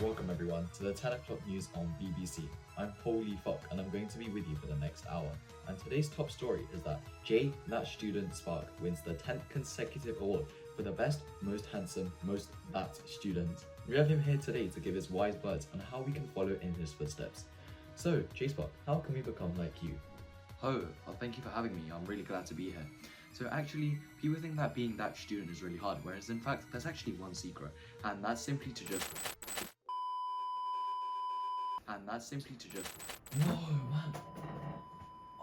Welcome everyone to the 10 o'clock news on BBC. I'm Holy Fuck and I'm going to be with you for the next hour. And today's top story is that that student Spark wins the 10th consecutive award for the best, most handsome, most that student. We have him here today to give his wise words on how we can follow in his footsteps. So, JSpark, how can we become like you? Thank you for having me. I'm really glad to be here. So actually, people think that being that student is really hard, whereas in fact, there's actually one secret, and that's simply to just... No, man.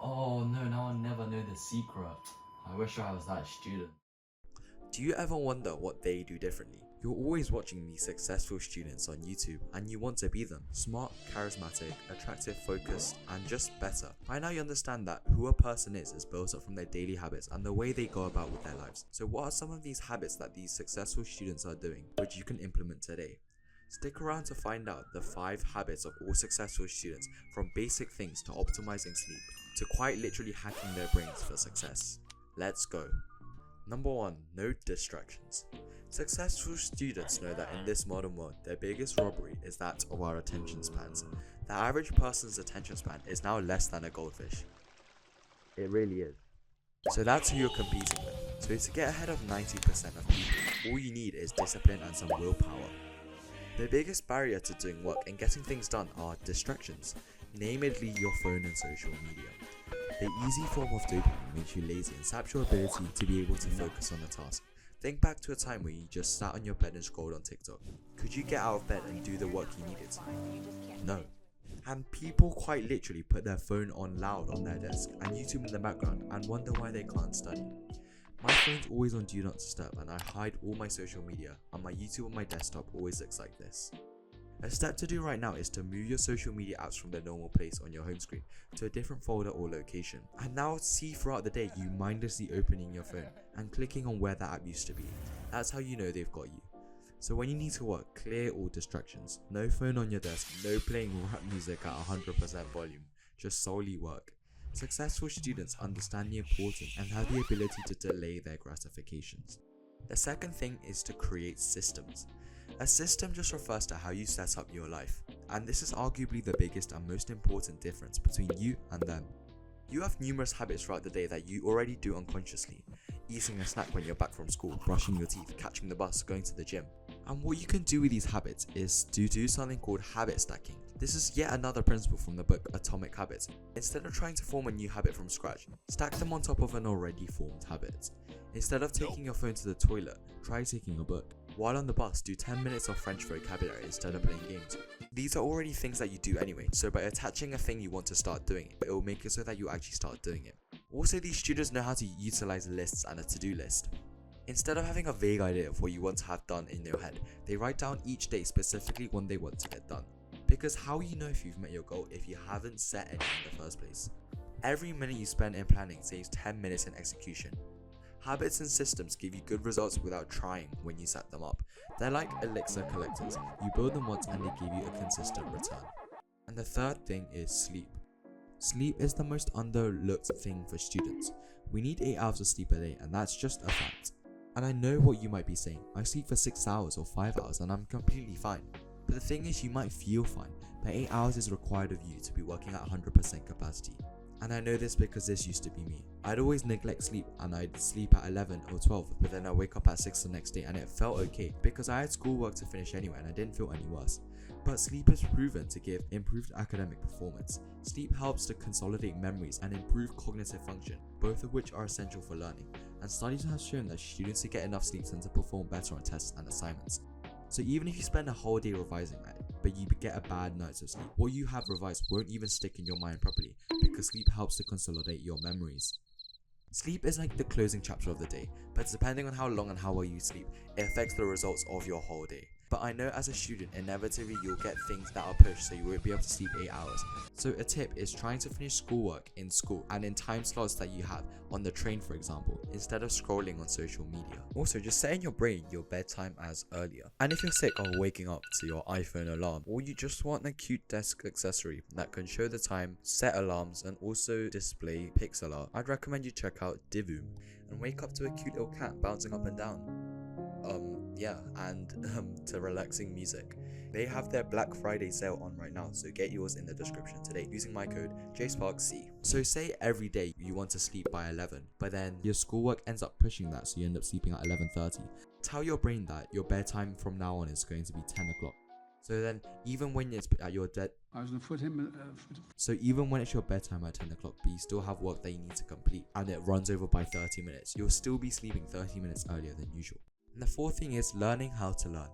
Oh no, now I'll never know the secret. I wish I was that student. Do you ever wonder what they do differently? You're always watching these successful students on YouTube and you want to be them. Smart, charismatic, attractive, focused, and just better. By now you understand that who a person is built up from their daily habits and the way they go about with their lives. So what are some of these habits that these successful students are doing, which you can implement today? Stick around to find out the 5 habits of all successful students, from basic things to optimizing sleep, to quite literally hacking their brains for success. Let's go. Number 1. No distractions. Successful students know that in this modern world, their biggest robbery is that of our attention spans. The average person's attention span is now less than a goldfish. It really is. So that's who you're competing with. So to get ahead of 90% of people, all you need is discipline and some willpower. The biggest barrier to doing work and getting things done are distractions, namely your phone and social media. The easy form of dopamine makes you lazy and saps your ability to be able to focus on a task. Think back to a time where you just sat on your bed and scrolled on TikTok. Could you get out of bed and do the work you needed to? No. And people quite literally put their phone on loud on their desk and YouTube in the background and wonder why they can't study. My phone's always on do not disturb and I hide all my social media, and my YouTube on my desktop always looks like this. A step to do right now is to move your social media apps from their normal place on your home screen to a different folder or location. And now see throughout the day you mindlessly opening your phone and clicking on where that app used to be. That's how you know they've got you. So when you need to work, clear all distractions. No phone on your desk, no playing rap music at 100% volume, just solely work. Successful students understand the importance and have the ability to delay their gratifications. The second thing is to create systems. A system just refers to how you set up your life, and this is arguably the biggest and most important difference between you and them. You have numerous habits throughout the day that you already do unconsciously. Eating a snack when you're back from school, brushing your teeth, catching the bus, going to the gym. And what you can do with these habits is to do something called habit stacking. This is yet another principle from the book Atomic Habits. Instead of trying to form a new habit from scratch, stack them on top of an already formed habit. Instead of taking your phone to the toilet, try taking a book. While on the bus, do 10 minutes of French vocabulary instead of playing games. These are already things that you do anyway, so by attaching a thing you want to start doing, it will make it so that you actually start doing it. Also, these students know how to utilize lists and a to-do list. Instead of having a vague idea of what you want to have done in your head, they write down each day specifically when they want to get done. Because how will you know if you've met your goal if you haven't set any in the first place? Every minute you spend in planning saves 10 minutes in execution. Habits and systems give you good results without trying when you set them up. They're like elixir collectors. You build them once and they give you a consistent return. And the third thing is sleep. Sleep is the most underlooked thing for students. We need 8 hours of sleep a day, and that's just a fact. And I know what you might be saying. I sleep for 6 hours or 5 hours and I'm completely fine. But the thing is, you might feel fine, but 8 hours is required of you to be working at 100% capacity. And I know this because this used to be me. I'd always neglect sleep and I'd sleep at 11 or 12, but then I'd wake up at 6 the next day and it felt okay because I had schoolwork to finish anyway and I didn't feel any worse. But sleep is proven to give improved academic performance. Sleep helps to consolidate memories and improve cognitive function, both of which are essential for learning. And studies have shown that students who get enough sleep tend to perform better on tests and assignments. So even if you spend a whole day revising it, but you get a bad night's of sleep, what you have revised won't even stick in your mind properly because sleep helps to consolidate your memories. Sleep is like the closing chapter of the day, but depending on how long and how well you sleep, it affects the results of your whole day. But I know as a student, inevitably you'll get things that are pushed so you won't be able to sleep 8 hours. So a tip is trying to finish schoolwork in school and in time slots that you have on the train, for example, instead of scrolling on social media. Also, just set in your brain your bedtime as earlier. And if you're sick of waking up to your iPhone alarm, or you just want a cute desk accessory that can show the time, set alarms, and also display pixel art, I'd recommend you check out Divu and wake up to a cute little cat bouncing up and down. And to relaxing music. They have their Black Friday sale on right now, so get yours in the description today using my code JSparkC. So say every day you want to sleep by 11, but then your schoolwork ends up pushing that, so you end up sleeping at 11:30. Tell your brain that your bedtime from now on is going to be 10 o'clock. So then, even when it's at your even when it's your bedtime at 10 o'clock, but you still have work that you need to complete, and it runs over by 30 minutes, you'll still be sleeping 30 minutes earlier than usual. And the fourth thing is learning how to learn.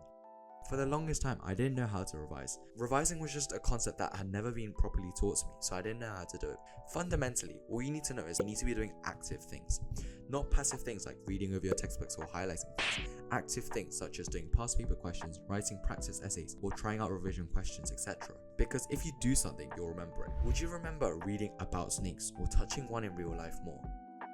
For the longest time, I didn't know how to revise. Revising was just a concept that had never been properly taught to me, so I didn't know how to do it. Fundamentally, all you need to know is you need to be doing active things, not passive things like reading over your textbooks or highlighting things. Active things such as doing past paper questions, writing practice essays, or trying out revision questions, etc. Because if you do something, you'll remember it. Would you remember reading about snakes or touching one in real life more?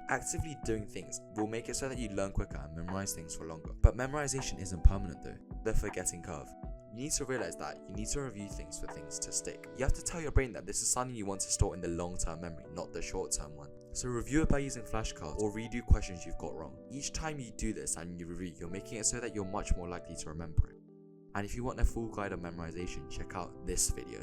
Actively doing things will make it so that you learn quicker and memorize things for longer. But memorization isn't permanent though. The forgetting curve. You need to realize that you need to review things for things to stick. You have to tell your brain that this is something you want to store in the long-term memory, not the short-term one. So review it by using flashcards or redo questions you've got wrong. Each time you do this and you review, you're making it so that you're much more likely to remember it. And if you want a full guide on memorization, check out this video.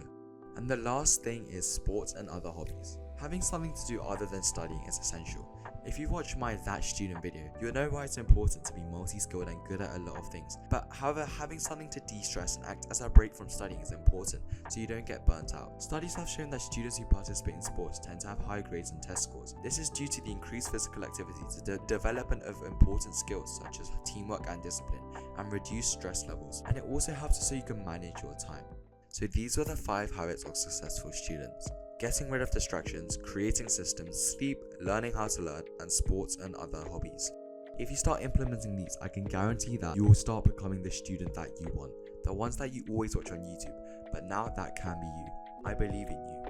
And the last thing is sports and other hobbies. Having something to do other than studying is essential. If you watch my That Student video, you'll know why it's important to be multi-skilled and good at a lot of things. But however, having something to de-stress and act as a break from studying is important so you don't get burnt out. Studies have shown that students who participate in sports tend to have high grades and test scores. This is due to the increased physical activity to the development of important skills such as teamwork and discipline, and reduce stress levels. And it also helps so you can manage your time. So these were the 5 habits of successful students. Getting rid of distractions, creating systems, sleep, learning how to learn, and sports and other hobbies. If you start implementing these, I can guarantee that you will start becoming the student that you want. The ones that you always watch on YouTube, but now that can be you. I believe in you.